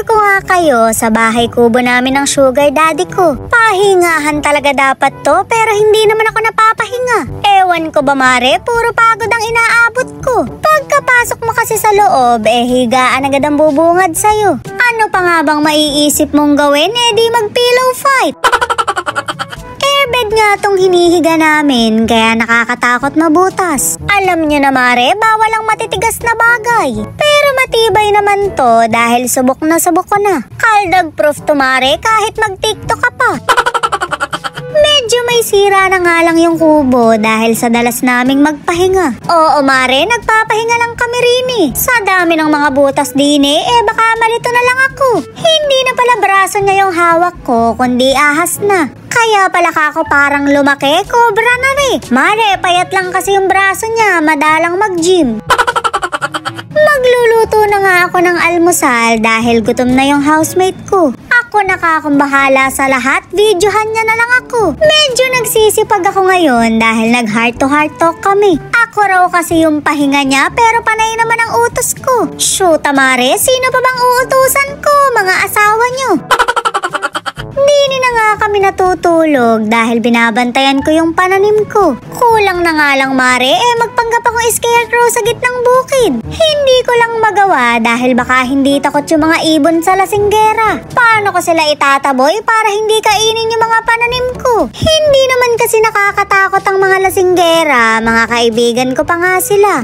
ko nga kayo sa bahay kubo namin ng sugar daddy ko. Pahingahan talaga dapat to pero hindi naman ako napapahinga. Ewan ko ba mare, puro pagod ang inaabot ko. Pagkapasok mo kasi sa loob, higaan agad ang bubungad sa'yo. Ano pa nga bang maiisip mong gawin? Di mag-pillow fight. Airbed nga tong hinihiga namin, kaya nakakatakot mabutas. Alam nyo na mare, bawal ang matitigas na bagay. Pero matibay naman to dahil subok ko na. Kaldag proof to mare kahit mag-tiktok ka pa. Medyo may sira na nga lang yung kubo dahil sa dalas naming magpahinga. Oo mare, nagpapahinga lang kami rin eh. Sa dami ng mga butas din baka malito na lang ako. Hindi na pala braso niya yung hawak ko, kundi ahas na. Kaya pala kako parang lumaki, cobra na rin. Mare, payat lang kasi yung braso niya, madalang mag-gym. Magluluto na nga ako ng almusal dahil gutom na yung housemate ko. Ako nakakumbahala sa lahat, videohan niya na lang ako. Medyo nagsisipag ako ngayon dahil nag-heart to heart talk kami. Ako raw kasi yung pahinga niya pero panay naman ang utos ko. Shoot mare, sino pa bang uutusan ko? Mga asawa niyo. Hindi na nga kami natutulog dahil binabantayan ko yung pananim ko. Kulang na nga lang mare, magpanggap akong scarecrow sa gitnang bukid. Hindi ko lang magawa dahil baka hindi takot yung mga ibon sa lasinggera. Paano ko sila itataboy para hindi kainin yung mga pananim ko? Hindi naman kasi nakakatakot ang mga lasinggera, mga kaibigan ko pa nga sila.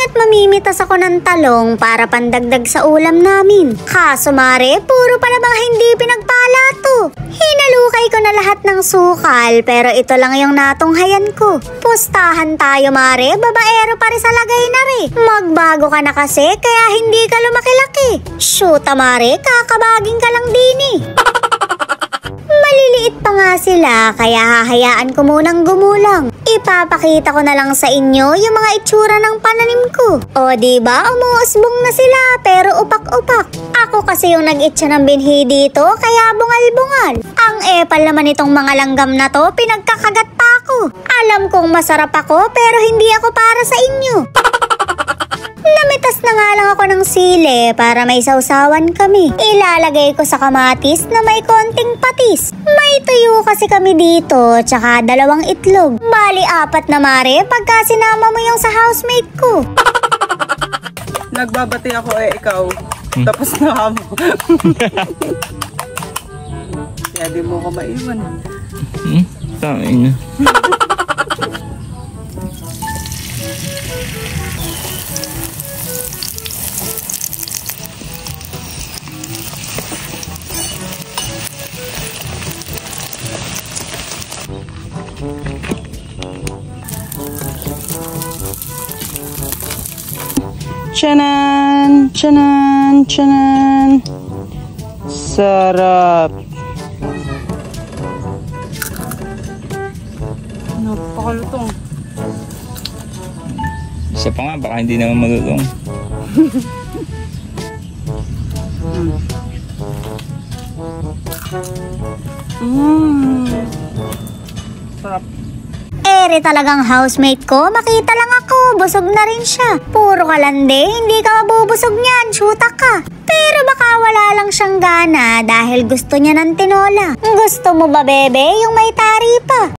At mamimitas ako ng talong para pandagdag sa ulam namin. Kaso mare, puro pala mga hindi pinagpala to. Hinalukay ko na lahat ng sukal pero ito lang yung natunghayan ko. Pustahan tayo mare, babaero pa rin sa lagay na rin. Magbago ka na kasi kaya hindi ka lumaki-laki. Shoot mare, kakabaging ka lang din eh. Maliliit pa nga sila kaya hahayaan ko munang gumulang. Ipapakita ko na lang sa inyo yung mga itsura ng pananim ko. O diba, umuusbong na sila pero upak-upak. Ako kasi yung nag-itsa ng binhi dito kaya bungal-bungal. Ang epal naman itong mga langgam na to, pinagkakagat pa ako. Alam kong masarap ako pero hindi ako para sa inyo. Namitas na nga lang ako ng sili para may sausawan kami. Ilalagay ko sa kamatis na may konting patis. May tuyo kasi kami dito, tsaka 2 itlog. Bali 4 na mare pagka sinama mo yung sa housemate ko. Nagbabati ako ikaw. Tapos na mo. Kaya di mo ko maiwan. Tain na. Tiyanan! Tiyanan! Tiyanan! Sarap! Napakalutong. Isa pa nga, baka hindi naman malulong. Sarap. Ere talagang housemate ko, makita lang ako, busog na rin siya. Puro kalande, hindi ka mabubusog niyan, syuta ka. Pero baka wala lang siyang gana dahil gusto niya ng tinola. Gusto mo ba bebe, yung may tari pa?